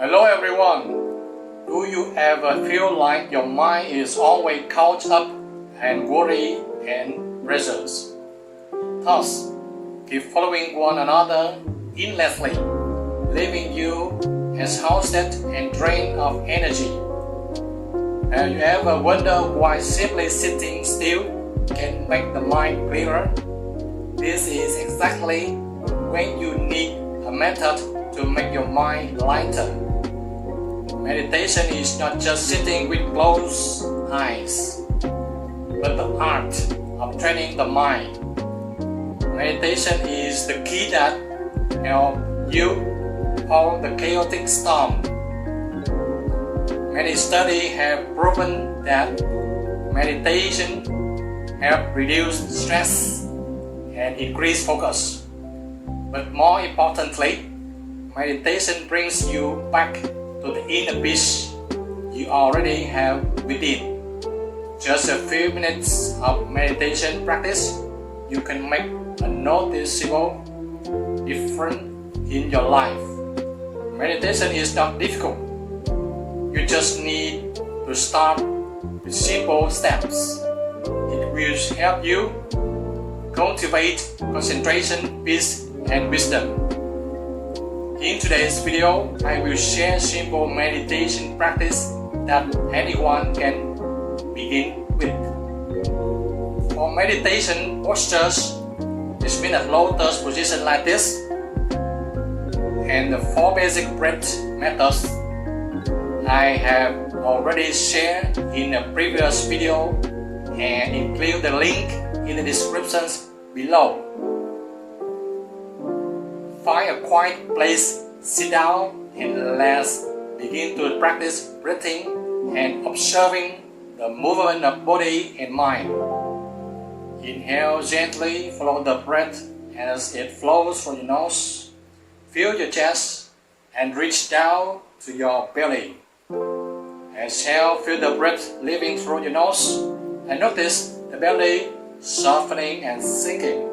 Hello everyone! Do you ever feel like your mind is always caught up and worry and pressures? Thoughts keep following one another endlessly, leaving you exhausted and drained of energy. Have you ever wondered why simply sitting still can make the mind clearer? This is exactly when you need a method to make your mind lighter. Meditation is not just sitting with closed eyes, but the art of training the mind. Meditation is the key that helps you calm the chaotic storm. Many studies have proven that meditation helps reduce stress and increase focus. But more importantly, meditation brings you back to the inner peace you already have within. Just a few minutes of meditation practice, you can make a noticeable difference in your life. Meditation is not difficult. You just need to start with simple steps. It will help you cultivate concentration, peace, and wisdom. In today's video, I will share simple meditation practice that anyone can begin with. For meditation postures, it's been a lotus position like this, and the 4 basic breath methods I have already shared in a previous video and include the link in the descriptions below. Find a quiet place, sit down, and let's begin to practice breathing and observing the movement of body and mind. Inhale gently, follow the breath as it flows from your nose. Feel your chest and reach down to your belly. Exhale, feel the breath leaving through your nose and notice the belly softening and sinking.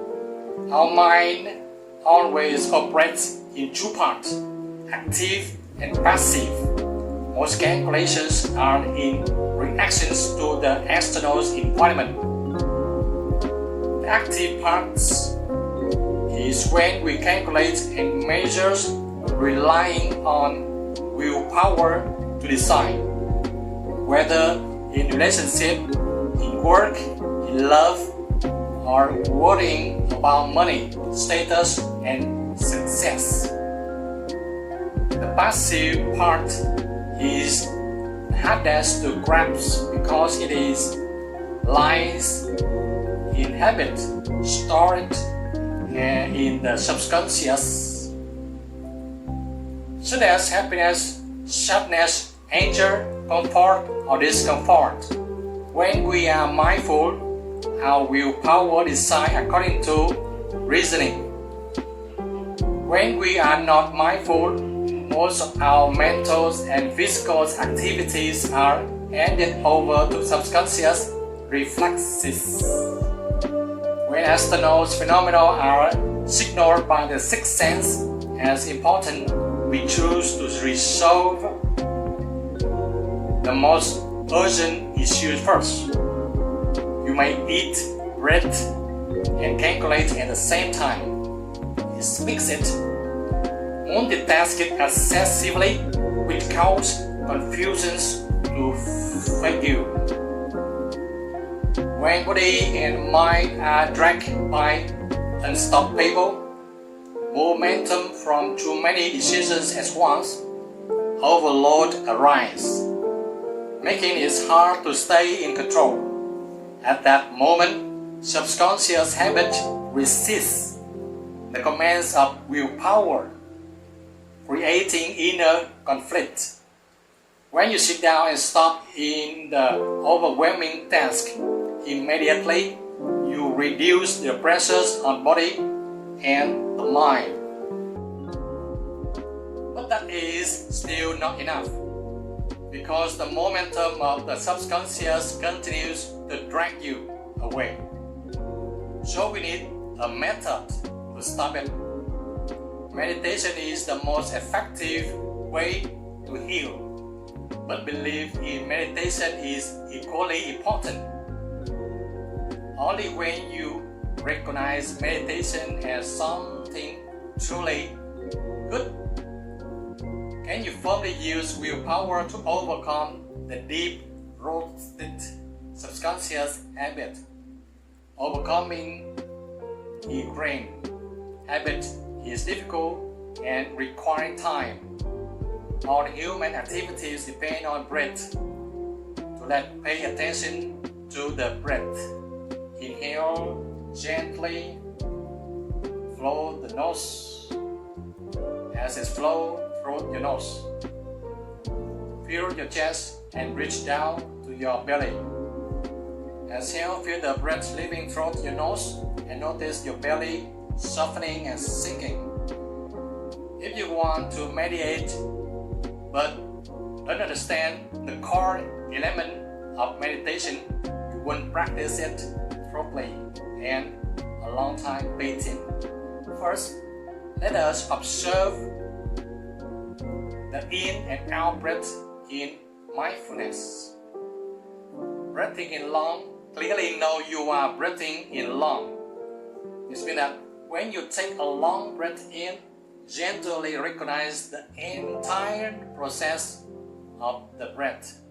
Our mind always operates in 2 parts, active and passive. Most calculations are in reactions to the external environment. The active parts is when we calculate and measure relying on willpower to decide, whether in relationship, in work, in love, or worrying about money, status, and success. The passive part is hardest to grasp because it is lies in habit, stored in the subconscious, such as happiness, sadness, anger, comfort, or discomfort. When we are mindful, our willpower decides according to reasoning. When we are not mindful, most of our mental and physical activities are handed over to subconscious reflexes. When external phenomena are signaled by the sixth sense as important, we choose to resolve the most urgent issues first. You may eat, breathe, and calculate at the same time. Mix it. Multitask it excessively, which causes confusions to fatigue. When body and mind are dragged by unstoppable momentum from too many decisions at once, overload arises, making it hard to stay in control. At that moment, subconscious habit resists the commands of willpower, creating inner conflict. When you sit down and stop in the overwhelming task, immediately you reduce the pressures on body and the mind. But that is still not enough, because the momentum of the subconscious continues to drag you away. So we need a method to stop it. Meditation is the most effective way to heal, but belief in meditation is equally important. Only when you recognize meditation as something truly good can you firmly use willpower to overcome the deep-rooted subconscious habit. Overcoming ingrained habit is difficult and requires time. All human activities depend on breath. To pay attention to the breath. Inhale gently, flow the nose as it flows through your nose. Fill your chest and reach down to your belly. Exhale, feel the breath leaving through your nose and notice your belly softening and sinking. If you want to meditate but don't understand the core element of meditation, you won't practice it properly and a long time waiting. First, let us observe the in and out breath in mindfulness. Breathing in long, clearly know you are breathing in long. This means that when you take a long breath in, gently recognize the entire process of the breath.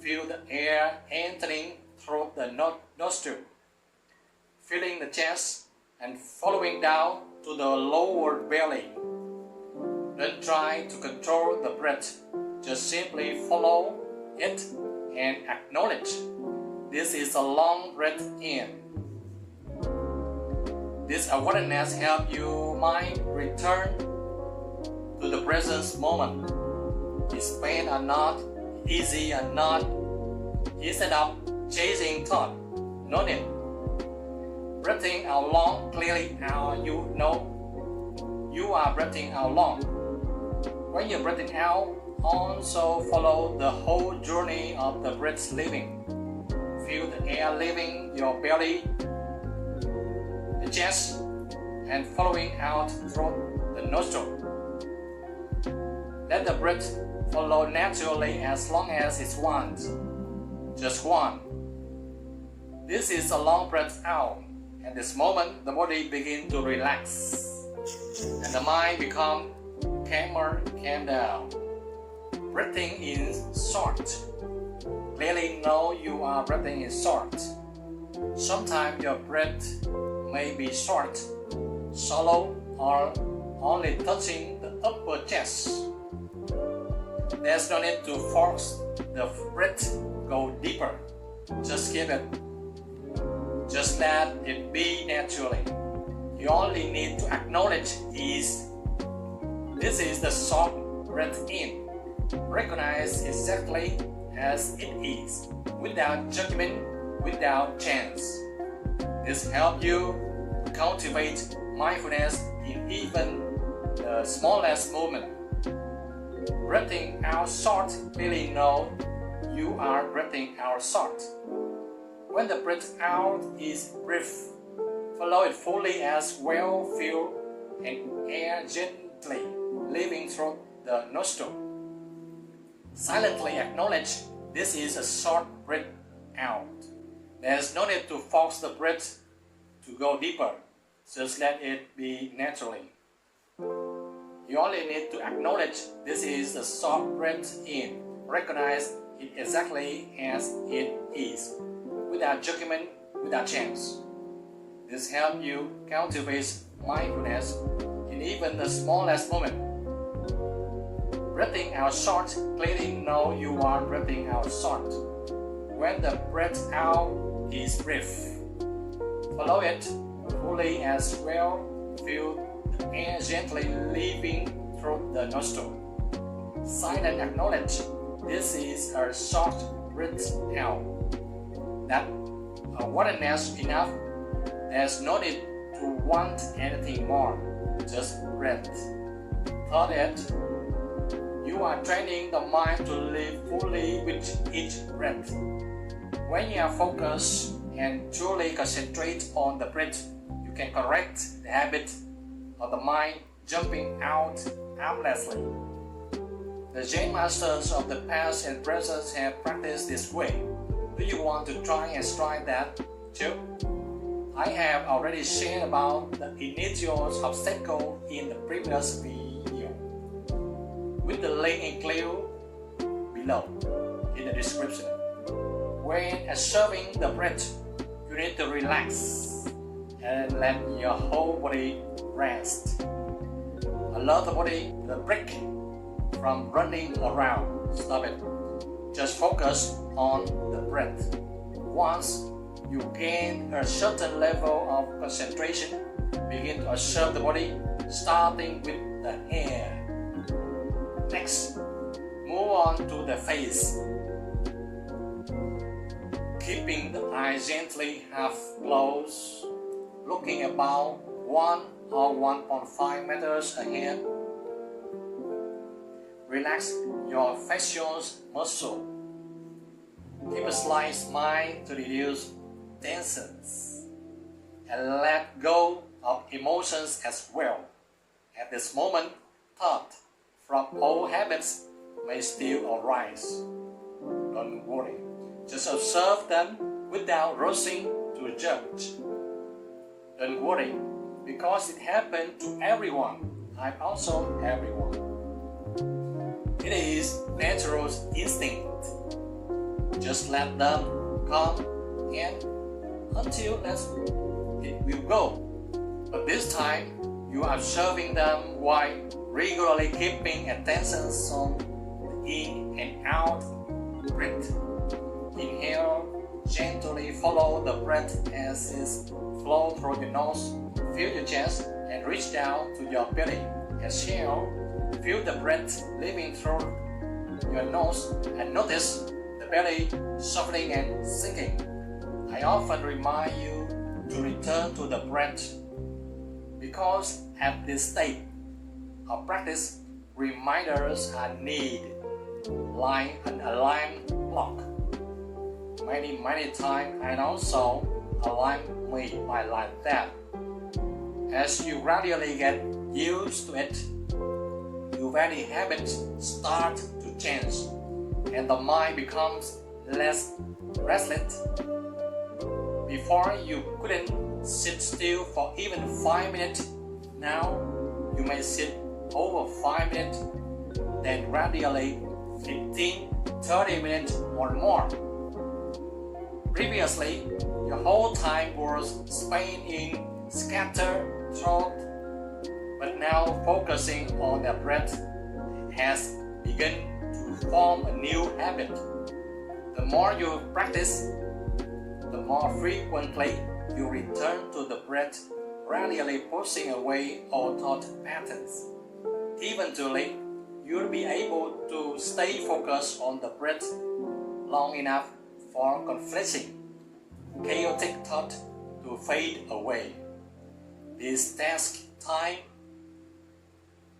Feel the air entering through the nostril, filling the chest and following down to the lower belly. Don't try to control the breath, just simply follow it and acknowledge. This is a long breath in. This awareness helps your mind return to the present moment. Is pain or not, easy or not, instead of chasing thought, no need. Breathing out long, clearly out, you know you are breathing out long. When you're breathing out, also follow the whole journey of the breath leaving. Feel the air leaving your belly, the chest, and following out through the nostril. Let the breath follow naturally as long as it's one. Just one. This is a long breath out. At this moment, the body begins to relax, and the mind becomes calmer, calm down. Breathing in short. Clearly know you are breathing in short. Sometimes your breath may be short, shallow, or only touching the upper chest. There's no need to force the breath go deeper. Just give it. Just let it be naturally. You only need to acknowledge this is the short breath in. Recognize exactly as it is, without judgment, without chance. This helps you cultivate mindfulness in even the smallest moment. Breathing out short, clearly know you are breathing out short. When the breath out is brief, follow it fully as well. Feel and air gently leaving through the nostril. Silently acknowledge this is a short breath out. There's no need to force the breath to go deeper. Just let it be naturally. You only need to acknowledge this is a short breath in. Recognize it exactly as it is, without judgment, without chance. This helps you cultivate mindfulness in even the smallest moment. Breathing out short, clearly know you are breathing out short. When the breath out is brief, follow it fully as well. Feel the air gently leaving through the nostril. Silent acknowledge this is a short breath out. That awareness enough. There's no need to want anything more. Just breathe. Thought it. You are training the mind to live fully with each breath. When you are focused and truly concentrate on the breath, you can correct the habit of the mind jumping out aimlessly. The Zen masters of the past and present have practiced this way. Do you want to try and try that too? I have already shared about the initial obstacle in the previous video, with the link included below in the description. When observing the breath, you need to relax and let your whole body rest. Allow the body to break from running around. Stop it. Just focus on the breath. Once you gain a certain level of concentration, begin to observe the body, starting with the hair. Next, move on to the face. Keeping the eyes gently half closed, looking about 1 or 1.5 meters ahead. Relax your facial muscle. Keep a slight smile to reduce tensions. And let go of emotions as well. At this moment, thoughts from old habits may still arise. Don't worry. Just observe them without rushing to judge. Don't worry, because it happened to everyone. I'm also everyone. It is natural instinct. Just let them come and until it will go. But this time, you are observing them while regularly keeping attention on the in and out breath. Inhale, gently follow the breath as it flows through your nose. Feel your chest and reach down to your belly. Exhale, feel the breath leaving through your nose and notice the belly softening and sinking. I often remind you to return to the breath because at this stage of practice, reminders are needed, like an alarm clock. Many times and also alarm me by like that. As you gradually get used to it, your very habits start to change and the mind becomes less restless. Before you couldn't sit still for even 5 minutes, now you may sit over 5 minutes, then gradually 15-30 minutes or more. Previously, your whole time was spent in scattered thought, but now focusing on the breath has begun to form a new habit. The more you practice, the more frequently you return to the breath, gradually pushing away all thought patterns. Eventually, you'll be able to stay focused on the breath long enough for conflicting, chaotic thought to fade away. This takes time,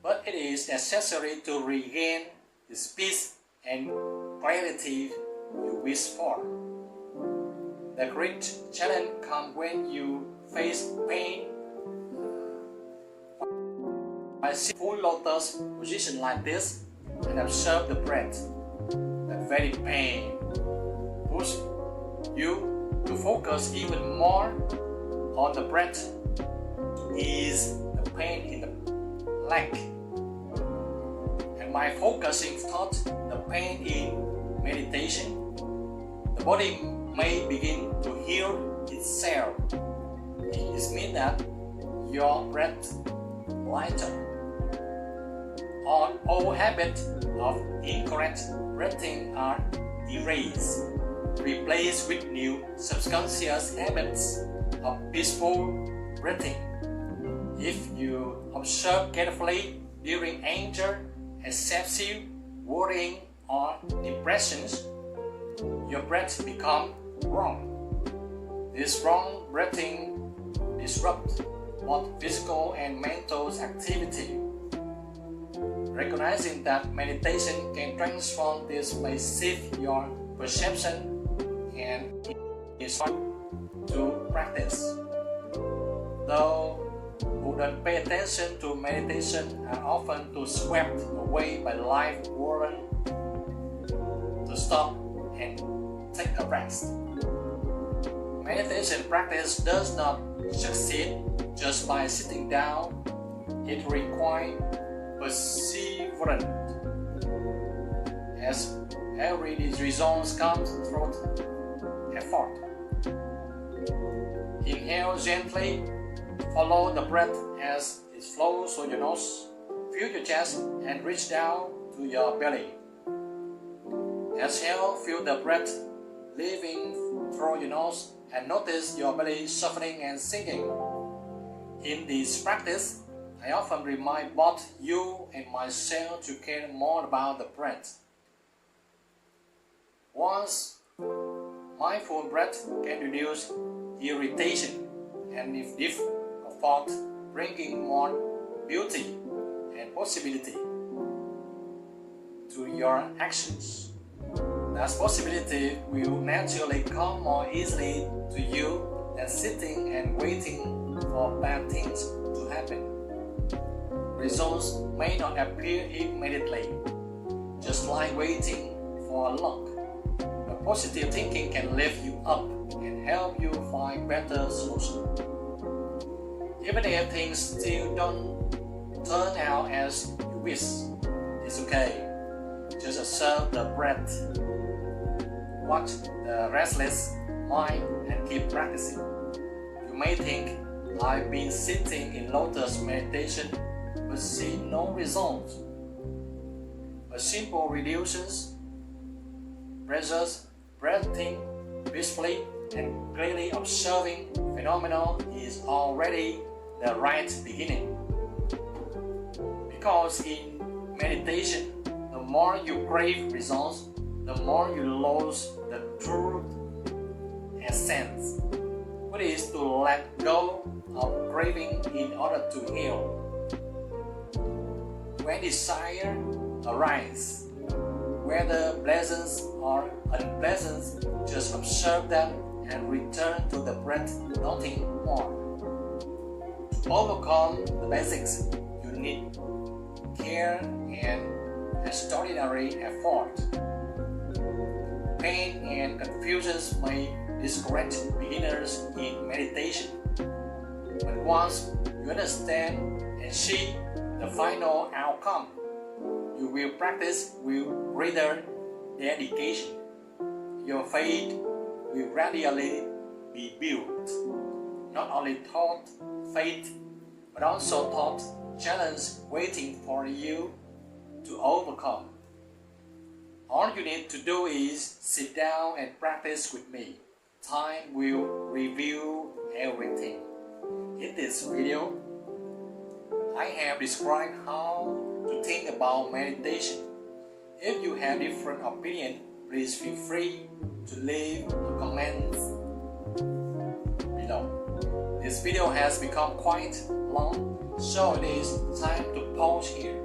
but it is necessary to regain the peace and clarity you wish for. The great challenge comes when you face pain. I sit full lotus position like this and observe the breath. The very pain push you to focus even more on the breath to ease the pain in the leg. And by focusing thought the pain in meditation, the body may begin to heal itself. It means that your breath lighter. All habits of incorrect breathing are erased, replaced with new subconscious habits of peaceful breathing. If you observe carefully during anger, excessive worrying, or depressions, your breath becomes wrong. This wrong breathing disrupts both physical and mental activity. Recognizing that meditation can transform this may shift your perception and inspire to practice. Though who don't pay attention to meditation are often too swept away by life worry to stop and take a rest. Meditation practice does not succeed just by sitting down. It requires perseverance, as every result comes through effort. Inhale gently, follow the breath as it flows through your nose. Feel your chest and reach down to your belly. Exhale, feel the breath leaving through your nose and notice your belly softening and sinking. In this practice, I often remind both you and myself to care more about the breath. Once mindful breath can reduce irritation and if discomfort, bringing more beauty and possibility to your actions. That possibility will naturally come more easily to you than sitting and waiting for bad things to happen. Results may not appear immediately, just like waiting for a lock. But positive thinking can lift you up and help you find better solutions. Even if things still don't turn out as you wish, it's okay. Just observe the breath, watch the restless mind, and keep practicing. You may think, I've been sitting in Lotus meditation but see no results. A simple reduces pressures, breathing peacefully, and clearly observing phenomena is already the right beginning. Because in meditation, the more you crave results, the more you lose the true essence, which is to let go of craving in order to heal. When desire arises, whether pleasant or unpleasant, just observe them and return to the breath, nothing more. To overcome the basics, you need care and extraordinary effort. Pain and confusions may discourage beginners in meditation. But once you understand and see the final outcome, you will practice with greater dedication. Your faith will gradually be built. Not only thought faith, but also thought challenge waiting for you to overcome. All you need to do is sit down and practice with me. Time will reveal everything. In this video, I have described how to think about meditation. If you have different opinion, please feel free to leave a comment below. This video has become quite long, so it is time to pause here.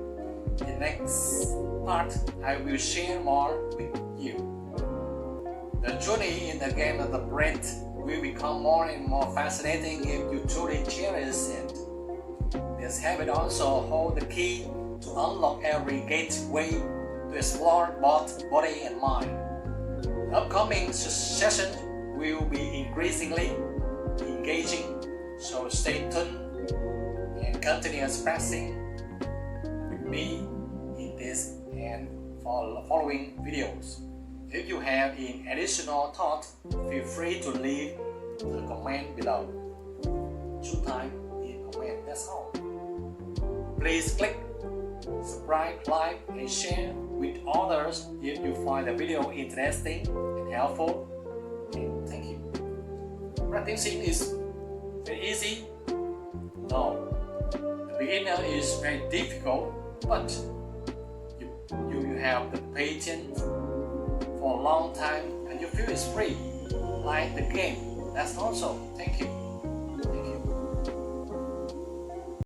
In the next part, I will share more with you. The journey in the game of the breath will become more and more fascinating if you truly cherish it. This habit also holds the key to unlock every gateway to explore both body and mind. The upcoming session will be increasingly engaging, so stay tuned and continue practicing with me in this and for the following videos. If you have any additional thought, feel free to leave a comment below. Time in comment, that's all. Please click subscribe, like, and share with others if you find the video interesting and helpful. And thank you. Practicing is very easy? No. The beginner is very difficult, but you have the patience for a long time and you feel it's free, like the game. That's also. Thank you.